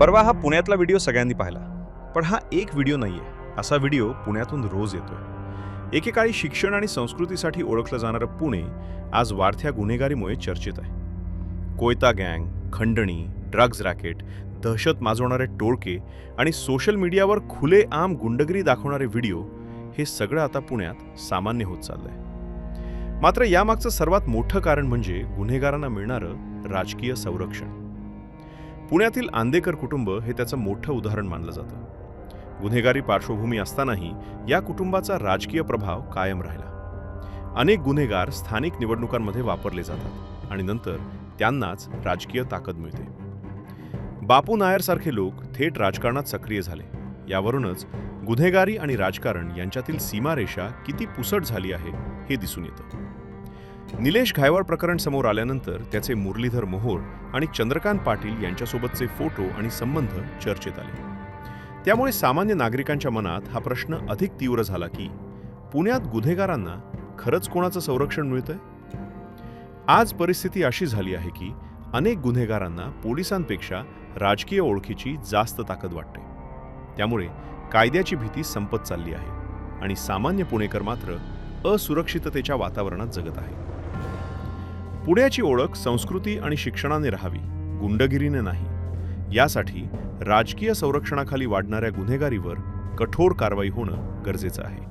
परवा हा पुण्यातला व्हिडिओ सगळ्यांनी पाहिला. पण हा एक व्हिडिओ नाहीये. असा व्हिडिओ पुण्यातून रोज येतोय. एकेकाळी शिक्षण आणि संस्कृतीसाठी ओळखलं जाणारं पुणे आज वाढत्या गुन्हेगारीमुळे चर्चेत आहे. कोयता गँग, खंडणी, ड्रग्ज रॅकेट, दहशत माजवणारे टोळके आणि सोशल मीडियावर खुलेआम गुंडगिरी दाखवणारे व्हिडिओ हे सगळं आता पुण्यात सामान्य होत चाललंय. मात्र यामागचं सर्वात मोठं कारण म्हणजे गुन्हेगारांना मिळणारं राजकीय संरक्षण. पुण्यातील आंदेकर कुटुंब हे त्याचं मोठं उदाहरण मानलं जातं. गुन्हेगारी पार्श्वभूमी असतानाही या कुटुंबाचा राजकीय प्रभाव कायम राहिला. अनेक गुन्हेगार स्थानिक निवडणुकांमध्ये वापरले जातात आणि नंतर त्यांनाच राजकीय ताकद मिळते. बापू नायरसारखे लोक थेट राजकारणात सक्रिय झाले. यावरूनच गुन्हेगारी आणि राजकारण यांच्यातील सीमारेषा किती पुसट झाली आहे हे दिसून येतं. निलेश घायवाळ प्रकरण समोर आल्यानंतर त्याचे मुरलीधर मोहोळ आणि चंद्रकांत पाटील यांच्यासोबतचे फोटो आणि संबंध चर्चेत आले. त्यामुळे सामान्य नागरिकांच्या मनात हा प्रश्न अधिक तीव्र झाला की पुण्यात गुन्हेगारांना खरंच कोणाचं संरक्षण मिळतंय? आज परिस्थिती अशी झाली आहे की अनेक गुन्हेगारांना पोलिसांपेक्षा राजकीय ओळखीची जास्त ताकद वाटते. त्यामुळे कायद्याची भीती संपत चालली आहे आणि सामान्य पुणेकर मात्र असुरक्षिततेच्या वातावरणात जगत आहे. पुण्याची ओळख संस्कृती आणि शिक्षणाने राहावी, गुंडगिरीने नाही. यासाठी राजकीय संरक्षणाखाली वाढणाऱ्या गुन्हेगारीवर कठोर कारवाई होणं गरजेचं आहे.